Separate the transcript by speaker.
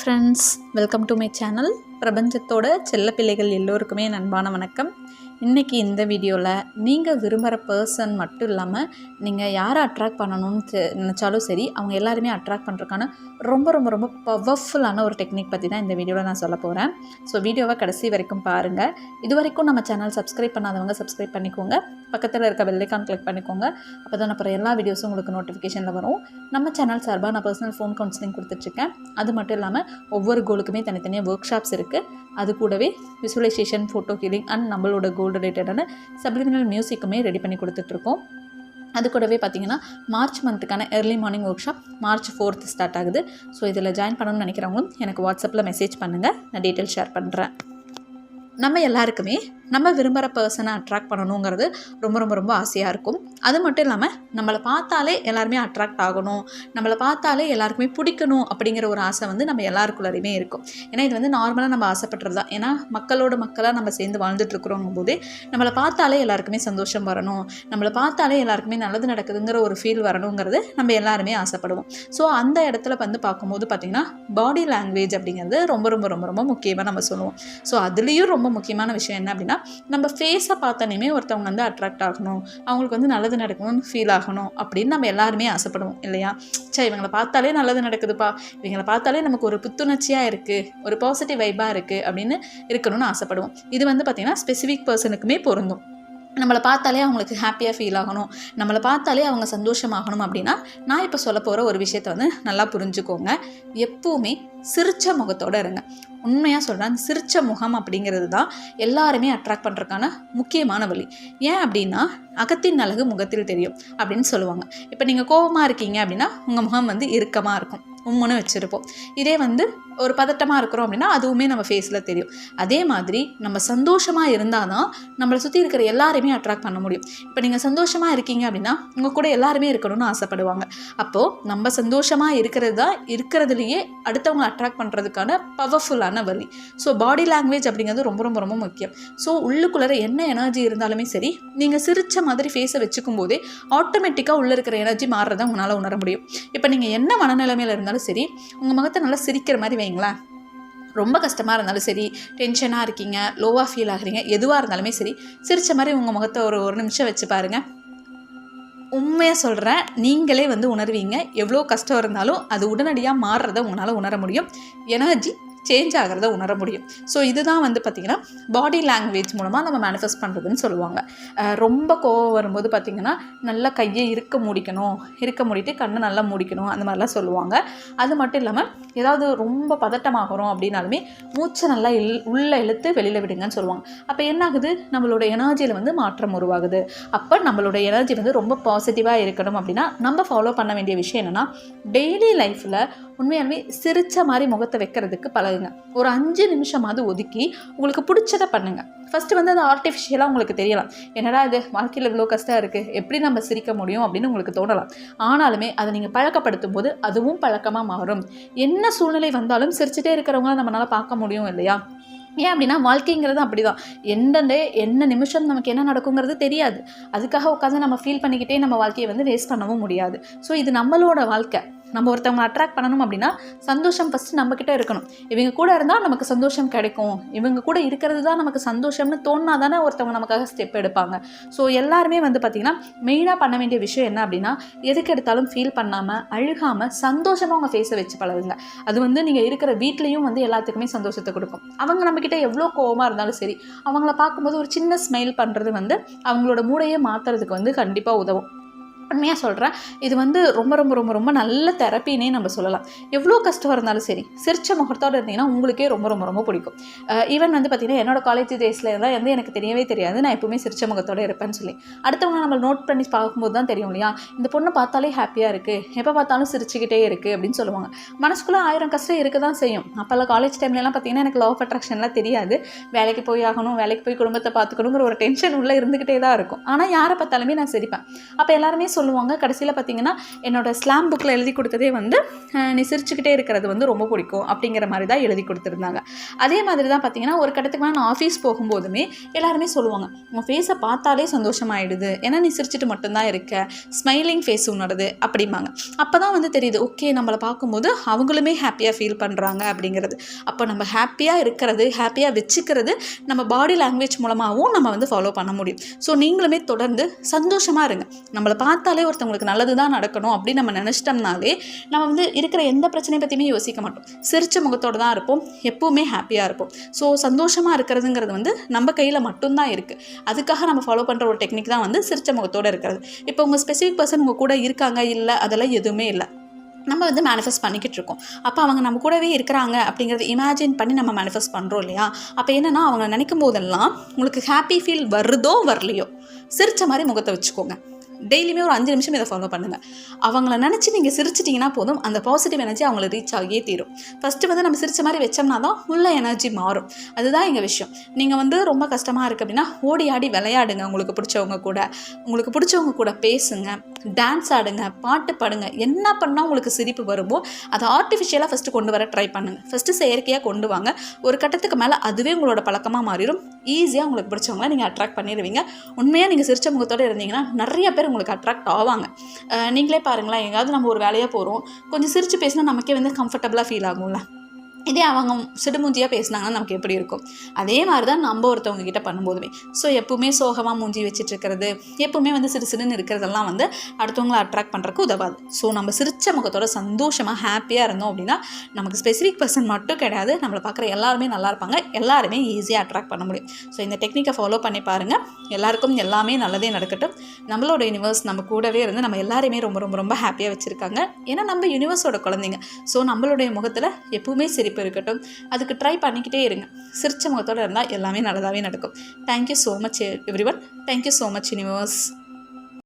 Speaker 1: Friends, welcome to my channel. பிரபஞ்சத்தோட செல்ல பிள்ளைகள் எல்லோருக்குமே அன்பான வணக்கம். இன்றைக்கி இந்த வீடியோவில் நீங்கள் விரும்புகிற பர்சன் மட்டும் இல்லாமல் நீங்கள் யாரை அட்ராக்ட் பண்ணணும்னு நினச்சாலும் சரி, அவங்க எல்லாருமே அட்ராக்ட் பண்ணுறதுக்கான ரொம்ப ரொம்ப ரொம்ப பவர்ஃபுல்லான ஒரு டெக்னிக் பற்றி தான் இந்த வீடியோவில் நான் சொல்ல போகிறேன். ஸோ வீடியோவை கடைசி வரைக்கும் பாருங்கள். இது வரைக்கும் நம்ம சேனல் சப்ஸ்கிரைப் பண்ணாதவங்க சப்ஸ்கிரைப் பண்ணிக்கோங்க. பக்கத்தில் இருக்க பெல் ஐகான் கிளிக் பண்ணிக்கோங்க. அப்போ தான் அப்புறம் எல்லா வீடியோஸும் உங்களுக்கு நோட்டிஃபிகேஷனில் வரும். நம்ம சேனல் சார்பாக நான் பர்சனல் ஃபோன் கவுன்சிலிங் கொடுத்துட்ருக்கேன். அது மட்டும் இல்லாமல் ஒவ்வொரு கோலுக்குமே தனித்தனியாக ஒர்க் ஷாப்ஸ் இருக்குது. அது கூடவே விசுவலைசேஷன், ஃபோட்டோ ஹீலிங் அண்ட் நம்மளோட கோல் ரிலேட்டடான சப்ளிமினல் மியூசிக்குமே ரெடி பண்ணி கொடுத்துட்ருக்கோம். அது கூடவே பார்த்திங்கன்னா மார்ச் மந்த்துக்கான early morning workshop March 4th start ஆகுது. ஸோ இதில் ஜாயின் பண்ணணும்னு நினைக்கிறவங்களும் எனக்கு வாட்ஸ்அப்பில் மெசேஜ் பண்ணுங்கள், நான் டீட்டெயில் ஷேர் பண்ணுறேன். நம்ம எல்லாருக்குமே நம்ம விரும்புகிற பர்சனை அட்ராக்ட் பண்ணணுங்கிறது ரொம்ப ரொம்ப ரொம்ப ஆசையாக இருக்கும். அது மட்டும் இல்லாமல் நம்மளை பார்த்தாலே எல்லாருமே அட்ராக்ட் ஆகணும், நம்மளை பார்த்தாலே எல்லாருக்குமே பிடிக்கணும் அப்படிங்கிற ஒரு ஆசை வந்து நம்ம எல்லாருக்குள்ளேயுமே இருக்கும். ஏன்னா இது வந்து நார்மலாக நம்ம ஆசைப்படுறது தான். ஏன்னா மக்களோட மக்களாக நம்ம சேர்ந்து வாழ்ந்துட்டுருக்குறோங்கும் போதே நம்மளை பார்த்தாலே எல்லாருக்குமே சந்தோஷம் வரணும், நம்மளை பார்த்தாலே எல்லாருக்குமே நல்லது நடக்குதுங்கிற ஒரு ஃபீல் வரணுங்கிறது நம்ம எல்லாருமே ஆசைப்படுவோம். ஸோ அந்த இடத்துல வந்து பார்க்கும்போது பார்த்திங்கன்னா பாடி லாங்குவேஜ் அப்படிங்கிறது ரொம்ப ரொம்ப ரொம்ப ரொம்ப முக்கியமாக நம்ம சொல்லுவோம். ஸோ அதுலேயும் ரொம்ப முக்கியமான விஷயம் என்ன அப்படின்னா, நம்ம ஃபேஸை பார்த்தோன்னே ஒருத்தவங்க வந்து அட்ராக்ட் ஆகணும், அவங்களுக்கு வந்து நல்லது நடக்கணும்னு ஃபீல் ஆகணும் அப்படின்னு நம்ம எல்லாருமே ஆசைப்படுவோம் இல்லையா? இவங்களை பார்த்தாலே நல்லது நடக்குதுப்பா, இவங்களை பார்த்தாலே நமக்கு ஒரு புத்துணர்ச்சியாக இருக்குது, ஒரு பாசிட்டிவ் வைப்பாக இருக்குது அப்படின்னு இருக்கணும்னு ஆசைப்படுவோம். இது வந்து பார்த்திங்கன்னா ஸ்பெசிஃபிக் பர்சனுக்குமே பொருந்தும். நம்மளை பார்த்தாலே அவங்களுக்கு ஹாப்பியாக ஃபீல் ஆகணும், நம்மளை பார்த்தாலே அவங்க சந்தோஷமாகணும் அப்படின்னா நான் இப்போ சொல்ல போகிற ஒரு விஷயத்தை வந்து நல்லா புரிஞ்சுக்கோங்க. எப்பவுமே சிரிச்ச முகத்தோடு இருங்க. உண்மையாக சொல்கிறேன், சிரிச்ச முகம் அப்படிங்கிறது தான் எல்லாருமே அட்ராக்ட் பண்ணுறதுக்கான முக்கியமான வழி. ஏன் அப்படின்னா அகத்தின் அழகு முகத்தில் தெரியும் அப்படின்னு சொல்லுவாங்க. இப்போ நீங்கள் கோபமாக இருக்கீங்க அப்படின்னா உங்கள் முகம் வந்து இறுக்கமாக இருக்கும், உம்முன்னு வச்சுருப்போம். இதே வந்து ஒரு பதட்டமாக இருக்கிறோம் அப்படின்னா அதுவுமே நம்ம ஃபேஸில் தெரியும். அதே மாதிரி நம்ம சந்தோஷமாக இருந்தால் தான் நம்மளை சுற்றி இருக்கிற எல்லாருமே அட்ராக்ட் பண்ண முடியும். இப்போ நீங்கள் சந்தோஷமாக இருக்கீங்க அப்படின்னா உங்கள் கூட எல்லாருமே இருக்கணும்னு ஆசைப்படுவாங்க. அப்போது நம்ம சந்தோஷமாக இருக்கிறது தான் இருக்கிறதுலையே அடுத்தவங்களை அட்ராக்ட் பண்ணுறதுக்கான பவர்ஃபுல்லான வழி. ஸோ பாடி லாங்குவேஜ் அப்படிங்கிறது ரொம்ப ரொம்ப ரொம்ப முக்கியம். ஸோ உள்ளுக்குள்ளே என்ன எனர்ஜி இருந்தாலுமே சரி, நீங்கள் சிரிச்ச மாதிரி ஃபேஸை வச்சுக்கும் போதே ஆட்டோமேட்டிக்காக உள்ளே இருக்கிற எனர்ஜி மாறுறதை உங்களால் உணர முடியும். இப்போ நீங்கள் என்ன மனநிலைமையில் இருந்தாலும் சரி, உங்கள் முகத்தை நல்லா சிரிக்கிற மாதிரி வைங்களேன். ரொம்ப கஷ்டமாக இருந்தாலும் சரி, டென்ஷனாக இருக்கீங்க, லோவாக ஃபீல் ஆகுறீங்க, எதுவாக இருந்தாலுமே சரி, சிரித்த மாதிரி உங்கள் முகத்தை ஒரு நிமிஷம் வச்சு பாருங்கள். உண்மையாக சொல்கிறேன், நீங்களே வந்து உணர்வீங்க. எவ்வளோ கஷ்டம் இருந்தாலும் அது உடனடியாக மாறுறதை உங்களால் உணர முடியும், எனர்ஜி சேஞ்ச் ஆகிறத உணர முடியும். ஸோ இதுதான் வந்து பார்த்திங்கன்னா பாடி லாங்குவேஜ் மூலமாக நம்ம மேனிஃபெஸ்ட் பண்ணுறதுன்னு சொல்லுவாங்க. ரொம்ப கோவம் வரும்போது பார்த்திங்கன்னா நல்லா கையை இருக்க மூடிட்டு கண்ணை நல்லா மூடிக்கணும், அந்த மாதிரிலாம் சொல்லுவாங்க. அது மட்டும் இல்லாமல் ஏதாவது ரொம்ப பதட்டமாகறோம் அப்படின்னாலுமே மூச்சை நல்லா உள்ளே இழுத்து வெளியில் விடுங்கன்னு சொல்லுவாங்க. அப்போ என்ன ஆகுது, நம்மளோட எனர்ஜியில் வந்து மாற்றம் உருவாகுது. அப்போ நம்மளோட எனர்ஜி வந்து ரொம்ப பாசிட்டிவாக இருக்கணும் அப்படின்னா நம்ம ஃபாலோ பண்ண வேண்டிய விஷயம் என்னென்னா, டெய்லி லைஃப்பில் உண்மையாலுமே சிரித்த மாதிரி முகத்தை வைக்கிறதுக்கு பழகுங்க. ஒரு 5 நிமிஷமாவது ஒதுக்கி உங்களுக்கு பிடிச்சதை பண்ணுங்கள். ஃபஸ்ட்டு வந்து அது ஆர்டிஃபிஷியலாக உங்களுக்கு தெரியலாம், என்னடா இது வாழ்க்கையில் இவ்வளோ கஷ்டம் இருக்குது, எப்படி நம்ம சிரிக்க முடியும் அப்படின்னு உங்களுக்கு தோணலாம். ஆனாலுமே அதை நீங்கள் பழக்கப்படுத்தும் போது அதுவும் பழக்கமாக மாறும். என்ன சூழ்நிலை வந்தாலும் சிரிச்சுட்டே இருக்கிறவங்கள நம்மளால் பார்க்க முடியும் இல்லையா? ஏன் அப்படின்னா வாழ்க்கைங்கிறது அப்படி தான். என்ன நிமிஷம் நமக்கு என்ன நடக்குங்கிறது தெரியாது. அதுக்காக உட்காந்து நம்ம ஃபீல் பண்ணிக்கிட்டே நம்ம வாழ்க்கையை வந்து வேஸ்ட் பண்ணவும் முடியாது. ஸோ இது நம்மளோட வாழ்க்கை. நம்ம ஒருத்தவங்களை அட்ராக்ட் பண்ணணும் அப்படின்னா சந்தோஷம் ஃபஸ்ட்டு நம்மக்கிட்ட இருக்கணும். இவங்க கூட இருந்தால் நமக்கு சந்தோஷம் கிடைக்கும், இவங்க கூட இருக்கிறது தான் நமக்கு சந்தோஷம்னு தோணுனா தானே ஒருத்தவங்க நமக்காக ஸ்டெப் எடுப்பாங்க. ஸோ எல்லாருமே வந்து பார்த்திங்கன்னா மெயினாக பண்ண வேண்டிய விஷயம் என்ன அப்படின்னா, எதுக்கு எடுத்தாலும் ஃபீல் பண்ணாமல் அழுகாமல் சந்தோஷமாக அவங்க ஃபேஸை வச்சு பழகுங்க. அது வந்து நீங்கள் இருக்கிற வீட்லேயும் வந்து எல்லாத்துக்குமே சந்தோஷத்தை கொடுக்கும். அவங்க நம்மக்கிட்ட எவ்வளோ கோவமாக இருந்தாலும் சரி, அவங்கள பார்க்கும்போது ஒரு சின்ன ஸ்மைல் பண்ணுறது வந்து அவங்களோட மூளையே மாற்றுறதுக்கு வந்து கண்டிப்பாக உதவும். உண்மையாக சொல்கிறேன், இது வந்து ரொம்ப ரொம்ப ரொம்ப ரொம்ப நல்ல தெரப்பின்னே நம்ம சொல்லலாம். எவ்வளோ கஷ்டம் இருந்தாலும் சரி, சிரிச்ச முகத்தோடு இருந்தீங்கன்னா உங்களுக்கே ரொம்ப ரொம்ப ரொம்ப பிடிக்கும். ஈவன் வந்து பார்த்திங்கன்னா என்னோடய காலேஜ் டேஸில் இருந்தால் வந்து எனக்கு தெரியவே தெரியாது நான் எப்பவுமே சிரிச்ச முகத்தோடு இருப்பேன்னு சொல்லி. அடுத்தவங்க நம்ம நோட் பண்ணி பார்க்கும்போது தான் தெரியும் இல்லையா, இந்த பொண்ணை பார்த்தாலே ஹாப்பியாக இருக்குது, எப்போ பார்த்தாலும் சிரிச்சுக்கிட்டே இருக்குது அப்படின்னு சொல்லுவாங்க. மனசுக்குள்ளே 1000 கஷ்டம் இருக்க தான் செய்யும். அப்போல்லாம் காலேஜ் டைம்லலாம் பார்த்திங்கன்னா எனக்கு லா ஆஃப் அட்ராக்ஷன்லாம் தெரியாது. வேலைக்கு போய் ஆகணும், வேலைக்கு போய் குடும்பத்தை பார்த்துக்கணுங்கிற ஒரு டென்ஷன் உள்ளே இருந்துக்கிட்டே தான் இருக்கும். ஆனால் யாரை பார்த்தாலுமே நான் சிரிப்பேன். அப்போ எல்லாருமே சொல்லுவாங்க. கடைசியில் பார்த்திங்கன்னா என்னோடய ஸ்லாம் புக்கில் எழுதி கொடுத்ததே வந்து நீ சிரிச்சுக்கிட்டே இருக்கிறது வந்து ரொம்ப பிடிக்கும் அப்படிங்கிற மாதிரி தான் எழுதி கொடுத்துருந்தாங்க. அதே மாதிரி தான் பார்த்திங்கன்னா ஒரு கட்டத்துக்கு மேலே நான் ஆஃபீஸ் போகும்போதுமே எல்லாருமே சொல்லுவாங்க, உங்கள் ஃபேஸை பார்த்தாலே சந்தோஷமாயிடுது, ஏன்னா நீ சிரிச்சுட்டு மட்டும்தான் இருக்க, ஸ்மைலிங் ஃபேஸ் உன்னோடது அப்படிம்பாங்க. அப்போ தான் வந்து தெரியுது, ஓகே நம்மளை பார்க்கும்போது அவங்களுமே ஹாப்பியாக ஃபீல் பண்ணுறாங்க அப்படிங்கிறது. அப்போ நம்ம ஹாப்பியாக இருக்கிறது, ஹாப்பியாக வச்சுக்கிறது நம்ம பாடி லாங்குவேஜ் மூலமாகவும் நம்ம வந்து ஃபாலோ பண்ண முடியும். ஸோ நீங்களுமே தொடர்ந்து சந்தோஷமாக இருங்க. நம்மளை பார்த்தாலே ஒருத்தவங்களுக்கு நல்லது தான் நடக்கணும் அப்படின்னு நம்ம நினச்சிட்டோம்னாலே நம்ம வந்து இருக்கிற எந்த பிரச்சனையை பற்றியுமே யோசிக்க மாட்டோம். சிரிச்ச முகத்தோடு தான் இருப்போம், எப்போவுமே ஹாப்பியாக இருப்போம். ஸோ சந்தோஷமாக இருக்கிறதுங்கிறது வந்து நம்ம கையில் மட்டும்தான் இருக்குது. அதுக்காக நம்ம ஃபாலோ பண்ணுற ஒரு டெக்னிக் தான் வந்து சிரிச்ச முகத்தோடு இருக்கிறது. இப்போ உங்கள் ஸ்பெசிஃபிக் பர்சன் உங்கள் கூட இருக்காங்க இல்லை அதெல்லாம் எதுவுமே இல்லை, நம்ம வந்து மேனிஃபெஸ்ட் பண்ணிக்கிட்டு இருக்கோம். அப்போ அவங்க நம்ம கூடவே இருக்கிறாங்க அப்படிங்கிறத இமேஜின் பண்ணி நம்ம மேனிஃபெஸ்ட் பண்ணுறோம் இல்லையா? அப்போ என்னென்னா அவங்க நினைக்கும் போதெல்லாம் உங்களுக்கு ஹாப்பி ஃபீல் வருதோ வரலையோ சிரித்த மாதிரி முகத்தை வச்சுக்கோங்க. டெய்லியுமே ஒரு 5 நிமிஷம் இதை ஃபாலோ பண்ணுங்கள். அவங்கள நினச்சி நீங்கள் சிரிச்சிட்டிங்கன்னா போதும், அந்த பாசிட்டிவ் எனர்ஜி அவங்கள ரீச் ஆகியே தீரும். ஃபஸ்ட்டு வந்து நம்ம சிரித்த மாதிரி வச்சோம்னா தான் உள்ள எனர்ஜி மாறும். அதுதான் எங்கள் விஷயம். நீங்கள் வந்து ரொம்ப கஷ்டமாக இருக்குது அப்படின்னா ஓடி ஆடி விளையாடுங்க, உங்களுக்கு பிடிச்சவங்க கூட பேசுங்க, டான்ஸ் ஆடுங்க, பாட்டு பாடுங்க. என்ன பண்ணால் உங்களுக்கு சிரிப்பு வருமோ அதை ஆர்டிஃபிஷியலாக ஃபஸ்ட்டு கொண்டு வர ட்ரை பண்ணுங்கள். ஃபஸ்ட்டு செயற்கையாக கொண்டு வாங்க. ஒரு கட்டத்துக்கு மேலே அதுவே உங்களோட பழக்கமாக மாறிடும். ஈஸியாக உங்களுக்கு பிடிச்சவங்கள நீங்கள் அட்ராக்ட் பண்ணிடுவீங்க. உண்மையாக நீங்கள் சிரிச்ச முகத்தோடு இருந்தீங்கன்னா நிறைய பேர் உங்களுக்கு அட்ராக்ட் ஆவாங்க. நீங்களே பாருங்களேன், எங்கேயாவது நம்ம ஒரு வேலையாக போகிறோம், கொஞ்சம் சிரித்து பேசினா நமக்கே வந்து கம்ஃபர்டபுளாக ஃபீல் ஆகும்ல. இதே அவங்க சிடுமூஞ்சியாக பேசினாங்கன்னா நமக்கு எப்படி இருக்கும்? அதே மாதிரி தான் நம்ம ஒருத்தவங்க கிட்ட பண்ணும்போதுமே. ஸோ எப்பவுமே சோகமாக மூஞ்சி வச்சுட்டு இருக்கிறது, எப்பவுமே வந்து சிறுன்னு இருக்கிறதெல்லாம் வந்து அடுத்தவங்களை அட்ராக்ட் பண்ணுறதுக்கு உதவாது. ஸோ நம்ம சிரிச்ச முகத்தோட சந்தோஷமாக ஹாப்பியாக இருந்தோம் அப்படின்னா நமக்கு ஸ்பெசிஃபிக் பர்சன் மட்டும் கிடையாது, நம்மளை பார்க்குற எல்லாருமே நல்லா இருப்பாங்க, எல்லாருமே ஈஸியாக அட்ராக்ட் பண்ண முடியும். ஸோ இந்த டெக்னிக்கை ஃபாலோ பண்ணி பாருங்கள். எல்லாருக்கும் எல்லாமே நல்லதே நடக்கட்டும். நம்மளோட யூனிவர்ஸ் நம்ம கூடவே இருந்து நம்ம எல்லாருமே ரொம்ப ரொம்ப ரொம்ப ஹாப்பியாக வச்சுருக்காங்க. ஏன்னா நம்ம யூனிவர்ஸோட குழந்தைங்க. ஸோ நம்மளுடைய முகத்தில் எப்பவுமே சிரிப்பு இருக்கட்டும். அதுக்கு ட்ரை பண்ணிக்கிட்டே இருங்க. சிரிச்ச முகத்தோடு இருந்தால் எல்லாமே நல்லதாகவே நடக்கும். Thank you so much everyone. Thank you so much universe.